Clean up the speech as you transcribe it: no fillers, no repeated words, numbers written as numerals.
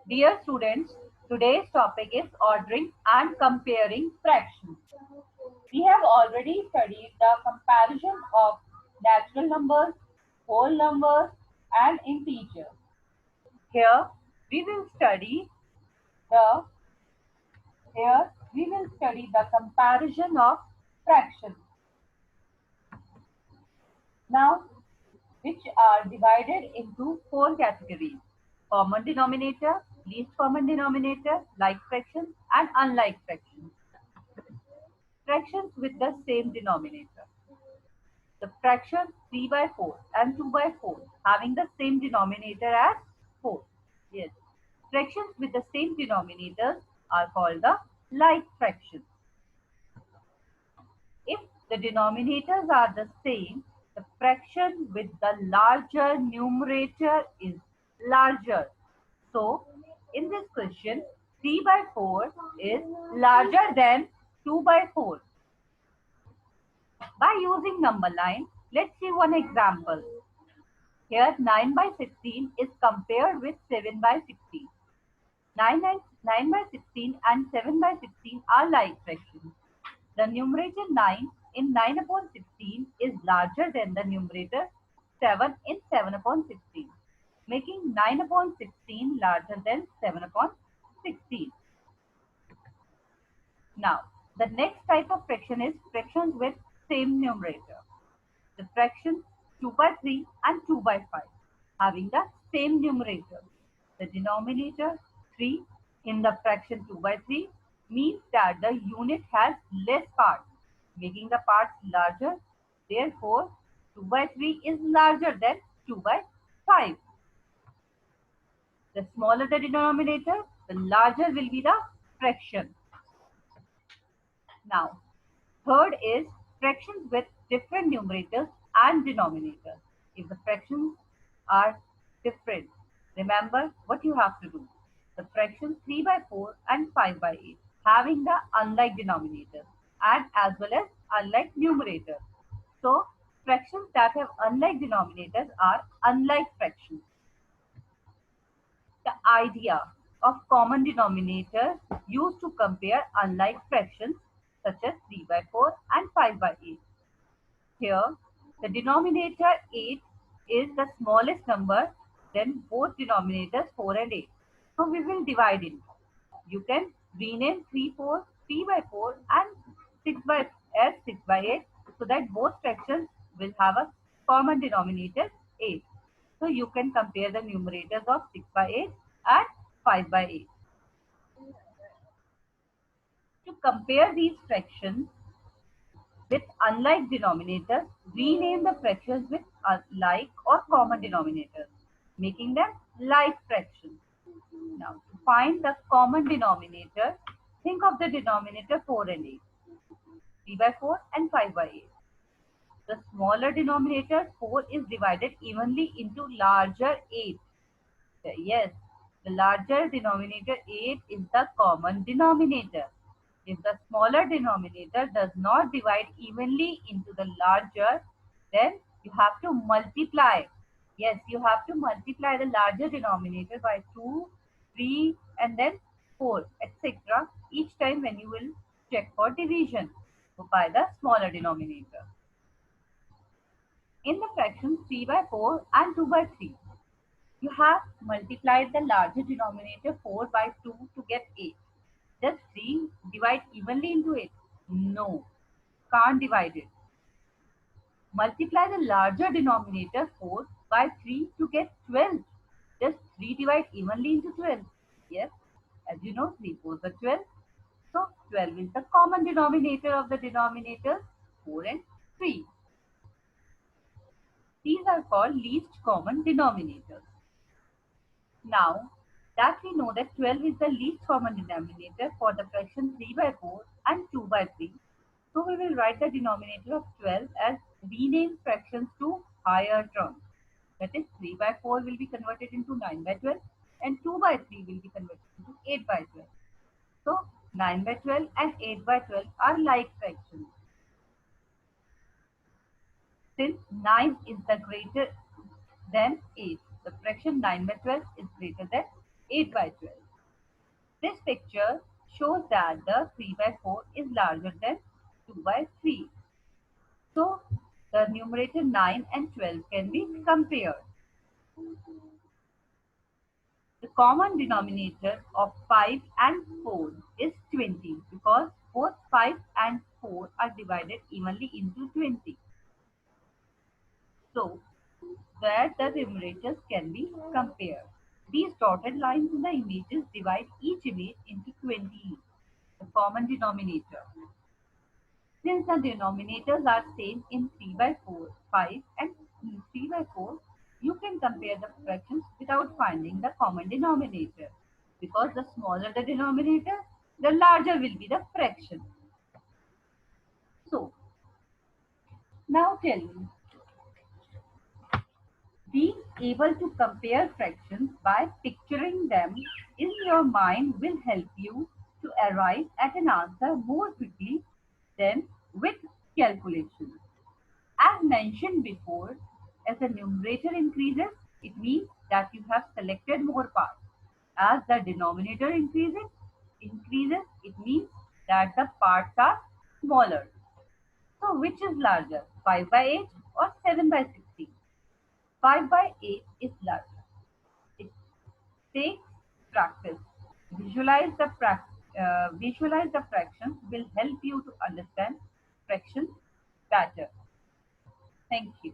Dear students, today's topic is ordering and comparing fractions. We have already studied the comparison of natural numbers, whole numbers, and integers. Here we will study the comparison of fractions. Now, which are divided into four categories: common denominator, least common denominator, like fractions, and unlike fractions. Fractions with the same denominator. The fraction 3 by 4 and 2 by 4 having the same denominator as 4. Yes. Fractions with the same denominators are called the like fractions. If the denominators are the same, the fraction with the larger numerator is larger. So, in this question, 3 by 4 is larger than 2 by 4. By using number line, let's see one example. Here 9 by 16 is compared with 7 by 16. 9 by 16 and 7 by 16 are like fractions. The numerator 9 in 9 upon 16 is larger than the numerator 7 in 7 upon 16, making 9 upon 16 larger than 7 upon 16. Now, the next type of fraction is fractions with same numerator. The fractions 2 by 3 and 2 by 5 having the same numerator. The denominator 3 in the fraction 2 by 3 means that the unit has less parts, making the parts larger. Therefore, 2 by 3 is larger than 2 by 5. The smaller the denominator, the larger will be the fraction. Now, third is fractions with different numerators and denominators. If the fractions are different, remember what you have to do. The fractions 3 by 4 and 5 by 8 having the unlike denominator and as well as unlike numerator. So, fractions that have unlike denominators are unlike fractions. The idea of common denominator used to compare unlike fractions such as 3 by 4 and 5 by 8. Here, the denominator 8 is the smallest number than both denominators 4 and 8. So we will divide it. You can rename 3 by 4 and 6 by as 6 by 8 so that both fractions will have a common denominator 8. So you can compare the numerators of 6 by 8 and 5 by 8. To compare these fractions with unlike denominators, rename the fractions with like or common denominators, making them like fractions. Now, to find the common denominator, think of the denominator 4 and 8, 3 by 4 and 5 by 8. The smaller denominator 4 is divided evenly into larger 8. Yes, the larger denominator 8 is the common denominator. If the smaller denominator does not divide evenly into the larger, then you have to multiply. Yes, you have to multiply the larger denominator by 2, 3 and then 4, etc. each time when you will check for division by the smaller denominator. In the fractions 3 by 4 and 2 by 3, you have multiplied the larger denominator 4 by 2 to get 8. Does 3 divide evenly into 8? No, can't divide it. Multiply the larger denominator 4 by 3 to get 12. Does 3 divide evenly into 12? Yes, as you know, 3 4s are 12. So 12 is the common denominator of the denominators 4 and 3. These are called least common denominators. Now that we know that 12 is the least common denominator for the fraction 3 by 4 and 2 by 3, so we will write the denominator of 12 as renamed fractions to higher terms. That is 3 by 4 will be converted into 9 by 12 and 2 by 3 will be converted into 8 by 12. So 9 by 12 and 8 by 12 are like fractions. Since 9 is the greater than 8, the fraction 9 by 12 is greater than 8 by 12. This picture shows that the 3 by 4 is larger than 2 by 3. So the numerator 9 and 12 can be compared. The common denominator of 5 and 4 is 20 because both 5 and 4 are divided evenly into 20. So that the numerators can be compared. These dotted lines in the images divide each image into 20, the common denominator. Since the denominators are same in 3 by 4, 5 and 3 by 4, you can compare the fractions without finding the common denominator. Because the smaller the denominator, the larger will be the fraction. So, now tell me, being able to compare fractions by picturing them in your mind will help you to arrive at an answer more quickly than with calculations. As mentioned before, as the numerator increases, it means that you have selected more parts. As the denominator increases, it means that the parts are smaller. So which is larger, 5 by 8 or 7 by 16? 5 by 8 is larger. It takes practice. Visualize the fractions will help you to understand fractions better. Thank you.